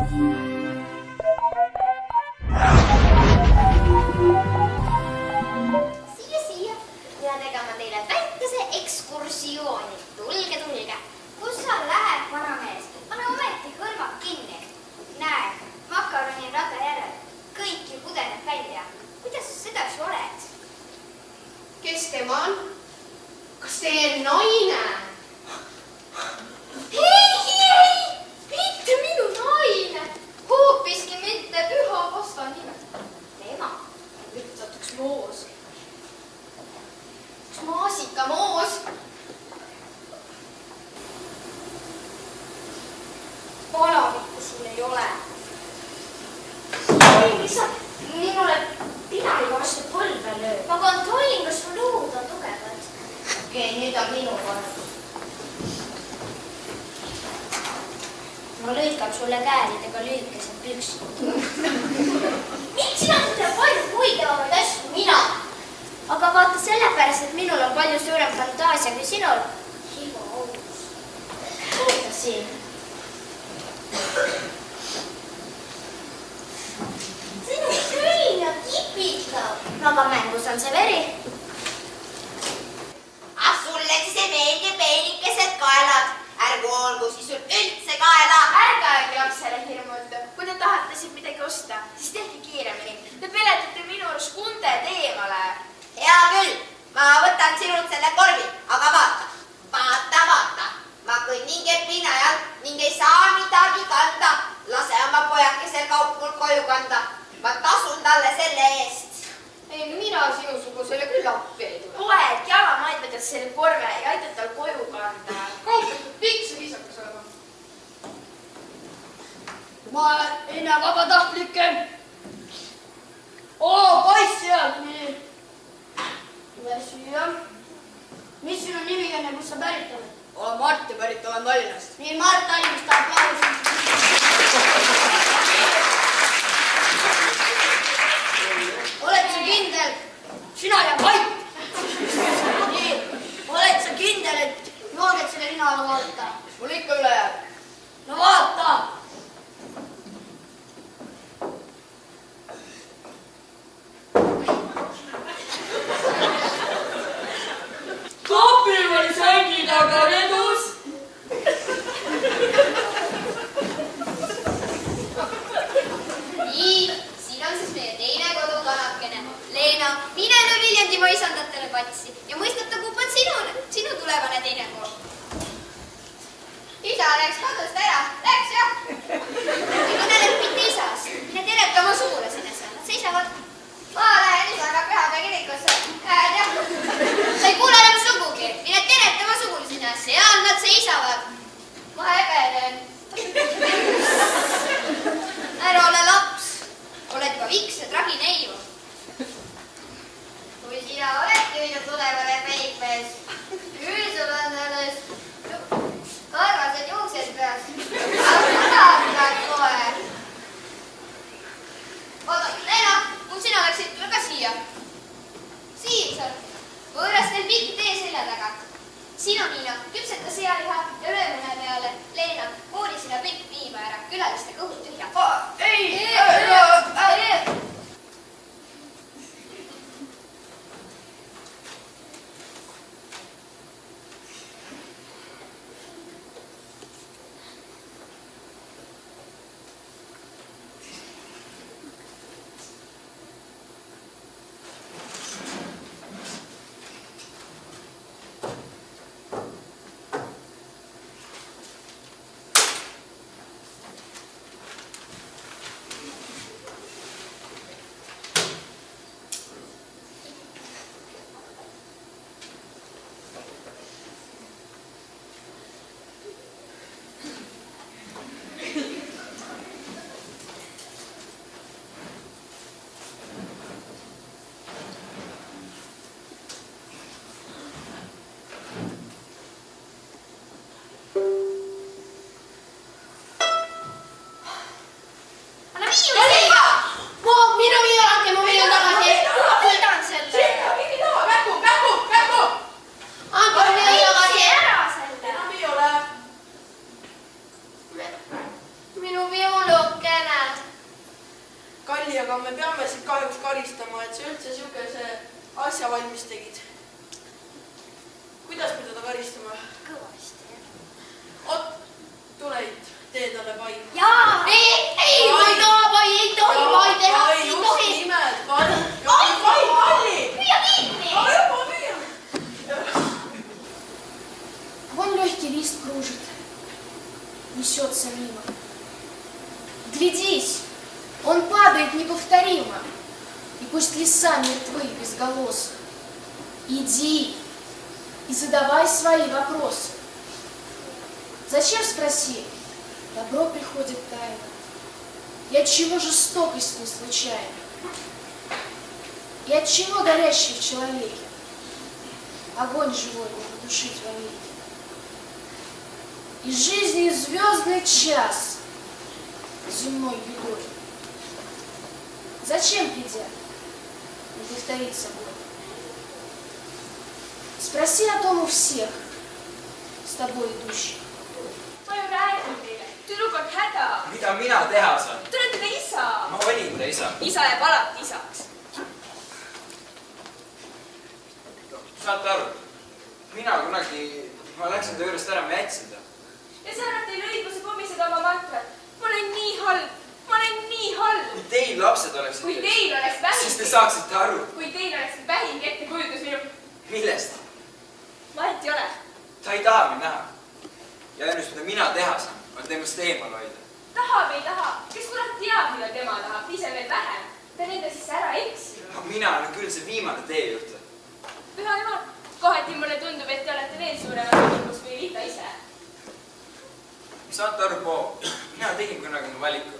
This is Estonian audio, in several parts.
Siia. Mina tegema teile väikese ekskursiooni. Tulge. Kus sa lähed, vanamees? Pane ometi kõrvad kinni. Näe, makaroni rada järel. Kõik ju pudeneb välja. Kuidas sa sedasi oled? Kes tema on? Kas teie naine? Ei! Mitte minu naine! Hoopiski mitte püha vasta nime. Tema ütleb üks moos. Üks maasikamoos. Palavittu sul ei ole. Lihtsalt minule pidagi vastu põlve lööb. Ma kontrollin, kas sul luud on tugevad. Okei, nüüd on minu kord. Ma lõikan sulle käälidega lüükesed püksid. Miks sina seda palju huvitavamaid asju kui mina? Aga vaata sellepärast, et minul on palju suurem fantaasia kui sinul. Hiva aus. Oota siin. See on külm ja kipitav. No aga mängus on see veri. Sulle siis ei meeldi peenikesed kaelad. Ärgu olgu siis sul üldse kaela. Ärge aegi lapsele hirmuta. Kui te tahate siit midagi osta, siis tehke kiiremini. Te peletate minu arust kunded eemale. Hea küll, ma võtan sinult selle korvi, aga vaata. Ma kõnnin kepi najal ning ei saa midagi kanda. Lase oma pojakesel kaup mul koju kanda. Ma tasun talle selle eest. Ei, mina sinusugusele küll appi ei tule. Poeg, jalamaid võtad selle korve ja aitad tal koju kanda. Kaupatud piks ja viisakas olema. Ma ei näe vabatahtlikke. Poissijad, nii. Tule siia. Mis sinu nimi on ja kus sa pärit oled? Olen Mart ja pärit olen Tallinnast. Nii, Mart Tallinnast aplaus. Oled sa kindel? Sina jääb vait. Nii, oled sa kindel, et julged selle nina alla vaadata? Mul ikka üle jääb. No vaata. Kapil oli sängi taga redus. Nii, siin on siis meie teine kodukanakene. Leena, mine löö Viljandimaa isandatele patsi ja mõistata, kup on sinu tulevane teine kool. Isa läks kodust ära. Läks jah? Ei kõneleb mitte isast. Mine tereta oma sugulasena seal. Nad seisavad. Ma lähen isaga pühade kirikusse. Jah. Sa ei kuule enam sugugi. Mine tereta oma sugulasena. Seal nad seisavad. Ma häbenen. Ära ole laps. Oled juba viks ja tragi neiu. Kui sina oledki minu tulevane peikmees, küll sul on alles karvased juuksed peas. Aga kohe. Oota, Leena, kui sina läksid, tule ka siia. Siin seal. Võõrastel pikk tee selja taga. Sinu, Niina, küpseta sealiha ja löömune peale. Leena, kooli sinna pikk piima ära. Külaliste kõhud tühja. Ei. Kalli, aga me peame sind kahjuks karistama, et sa üldse siukese asja valmis tegid. Kuidas me teda karistame? Kõvasti. Oot, tule Eit, tee talle pai. Jaa! Ei, ma ei taha pai, ei tohi pai teha, ei just tohi. nimelt, pai, Kalli! Püüa kinni! Aga juba püüa! Вон легкий лист кружит, несется мимо. Глядись, он падает неповторимо, и пусть леса мертвы безголосо. Иди и задавай свои вопросы. Зачем, спроси, добро приходит тайно, и отчего жестокость не случайна, и отчего горящий в человеке огонь живой не потушить вовеки. Из жизни звездный час земной бедой. Зачем, придя, не повторить собой? Sпроси о том у всех, с тобой идущих. Ma ju räägin teile, tüdruk on häda. Mida mina teha saan? Te olete ka isa. Ma olin ta isa. Isa jääb alati isaks. Saate aru? Ma läksin ta juurest ära, ma jätsin ta. Ja see annab teile õiguse pommiseda oma mantrat. Ma olen nii halb. Kui teil lapsed oleksid Kui teil oleks vähim... siis te saaksite aru. Kui teil oleks vähimgi ettekujutus minu... Millest? Vahet ei ole. Ta ei taha mind näha. Ja ennust, mida mina teha saan, on temast eemal hoida. Taha või ei taha. Kes kurat teab, mida tema tahab, ise veel vähem. Ta nende sisse ära eksi. Mina olen küll see viimane teejuht. Püha jumal, kohati mulle tundub, et te olete veel suuremas õigus kui Rita ise. Saate aru, Po, mina tegin kunagi valiku.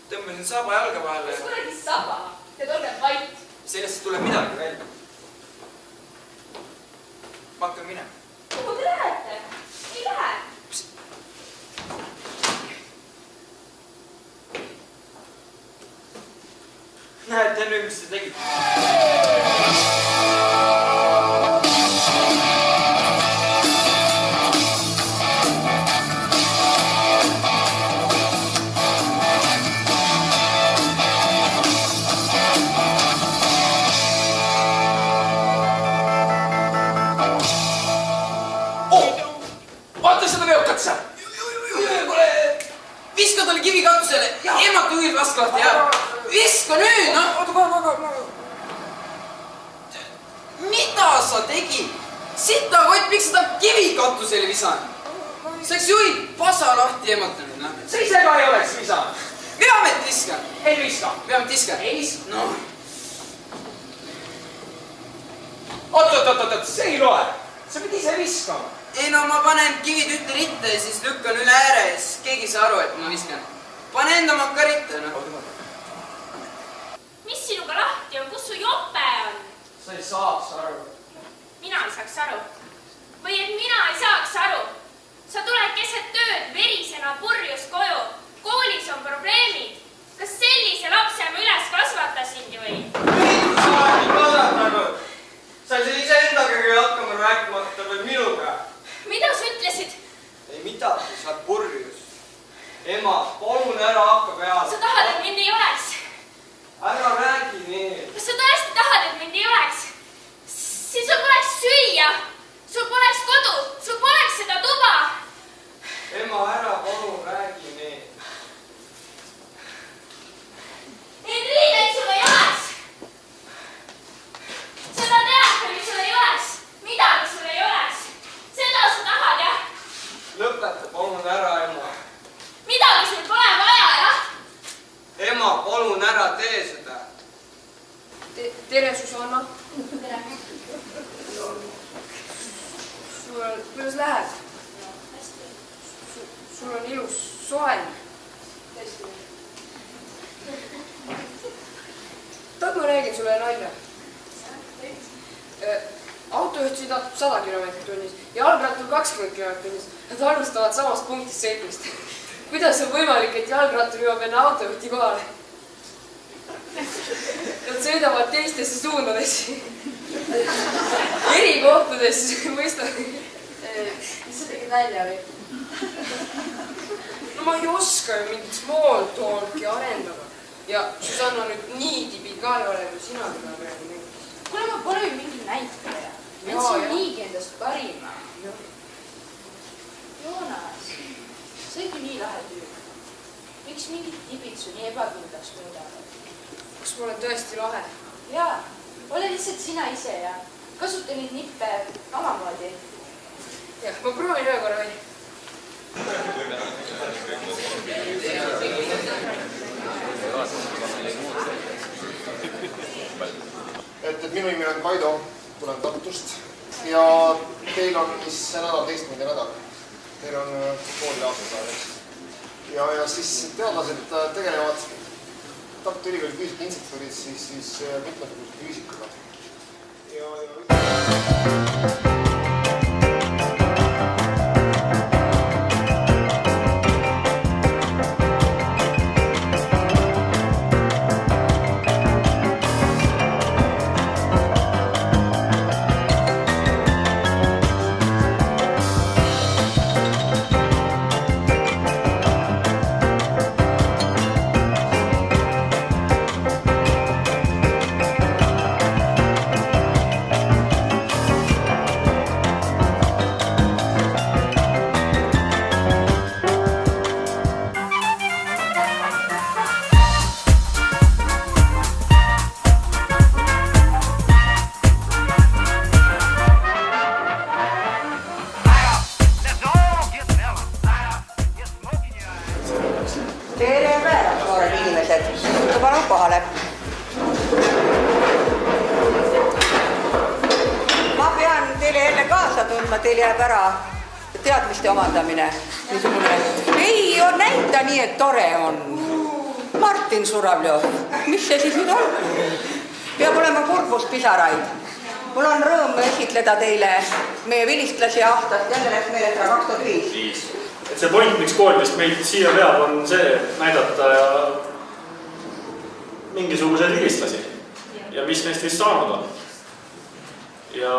Tõmbasin saba jalga vahele. Kus kuradi saba? Te olge vait. Sellest tuleb midagi välja. Ma hakkan minema. Kuhu te lähete? Ei lähe. Näete nüüd, mis te tegite? Vaata seda veokat seal! Kuule, viska talle kivi katusele ja emaka juhid vasklahti ja viska nüüd, noh! Mida sa tegid? Sita kott, miks sa ta kivi katusele visanud? Sa oleks juhid pasa lahti ematanud, noh. Sa ise ka ei oleks visanud. Veamet viska. Ei viska. Veamet viska. Ei viska. Noh. Oot, see ei loe. Sa pidi ise viskama. Ei no ma panen kivid ühte ritta ja siis lükkan üle ääre ja siis keegi ei saa aru, et ma viskan. Pane enda makka ritta, noh. Mis sinuga lahti on? Kus su jope on? Sa ei saaks aru. Mina ei saaks aru. Või et mina ei saaks aru. Sa tuled keset tööd verisena purjus koju. Koolis on probleemid. Kas sellise lapse ma üles kasvatasingi või? Sa oled kasvatanud. Sa ei saa ise endagagi hakkama rääkimata või minuga. Mida sa ütlesid? Ei midagi, sa oled purjus. Ema, palun ära hakka peale. Sa tahad, et mind ei oleks? Ära räägi nii. Kas sa tõesti tahad, et mind ei oleks? Siis sul poleks süüa. Sul poleks kodu. Sul poleks seda tuba. Ema, ära palun räägi nii. Neid riideid sul ei oleks. Seda teatri sul ei oleks. Midagi sul ei oleks. Seda sa tahad, jah? Lõpeta palun ära, ema. Midagi sul pole vaja, jah? Ema, palun ära tee seda. Tere, Susanna. Tere. Kuidas läheb? Sul on ilus soen. Tahad ma räägin sulle nalja? Autojuht sõidab 100 kilomeetrit tunnis ja jalgrattur 20 kilomeetrit tunnis. Nad alustavad samast punktist sõitmist. Kuidas on võimalik, et jalgrattur jõuab enne autojuhti kohale? Nad sõidavad teistesse suundadesse. Eri kohtades mõistavad. Mis sa tegid välja või? No ma ei oska ju mingit small talki arendada. ja Susanna nüüd nii tibi ka ei ole, kui sina teda praegu nägid. Kuule, ma pole ju mingi näitaja. Jaa, Andsin jah. niigi endast parima. Joonas, sa olid ju nii lahe tüüp. Miks mingid tibid su nii ebakindlaks muudavad? Kas ma olen tõesti lahe? Jaa, ole lihtsalt sina ise ja kasuta neid nippe omamoodi. Jah, ma proovin ühe korra veel. Et minu nimi on Kaido, tulen Tartust ja teil on mis see nädal teistmine nädal. Teil on pool aastasajaks. Ja siis teadlased tegelevad Tartu Ülikooli füüsika instituudis siis mitmesuguse füüsikaga. Tere päevast, noored inimesed. Palun kohale. Ma pean teile jälle kaasa tundma, teil jääb ära teadmiste omandamine. Ei näita nii, et tore on. Martin Suravljov, mis see siis nüüd on? Peab olema kurbuspisaraid. Mul on rõõm esitleda teile meie vilistlasi aastast, jälle läks meelest 2005. Et see point, miks kool vist meid siia veab, on see näidata mingisuguseid vilistlasi ja mis neist vist saanud on. Ja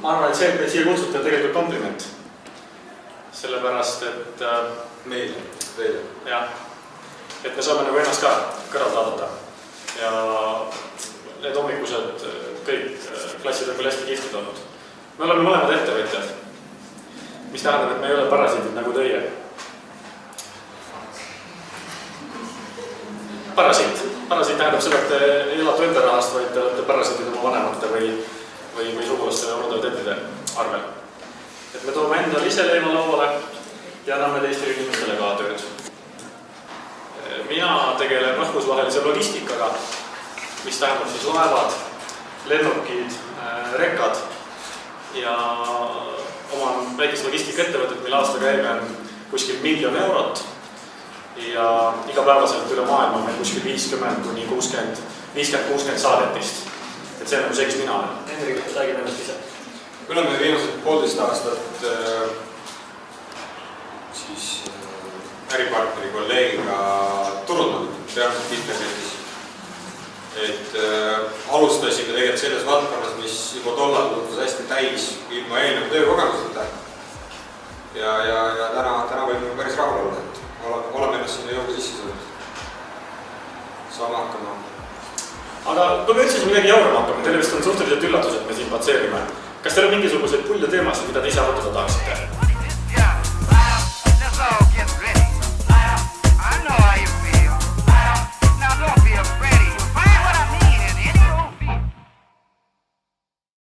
ma arvan, et see, et meid siia kutsute, on tegelikult kompliment. Sellepärast, et Meile. jah, et me saame nagu ennast ka kõrvalt vaadata. Ja need hommikused kõik klassid on küll hästi kihvtid olnud. Me oleme mõlemad ettevõtjad. Mis tähendab, et me ei ole parasiidid nagu teie. Parasiit tähendab seda, et te ei elatu enda rahast, vaid te olete parasiidid oma vanemate või sugulaste või omade tettide arvel. Et me toome endal ise leiva lauale ja anname teistele inimestele ka tööd. Mina tegelen rahvusvahelise logistikaga, mis tähendab siis laevad, lennukid, rekad ja oman väikest logistikaettevõtet, mille aastakäive on kuskil 1 000 000 eurot ja igapäevaselt üle maailma meil kuskil 50-60 saadetist. Et see on nagu see, kes mina olen. Henrik, räägime ennast ise. Me oleme viimased 1,5 aastat äripartneri kolleegiga turundanud peamiselt internetis. Et alustasime tegelikult selles valdkonnas, mis juba tollal tutvus hästi täis ilma eelneva töökogemuseta. Ja täna võime päris rahul olla, et oleme ennast sinna jõuga sisse tulnud. Saame hakkama. Aga kui me üldse midagi jaurama hakkame, teile vist on suhteliselt üllatus, et me siin patseerime. Kas teil on mingisuguseid pulja teemasid, mida te ise arutada tahaksite?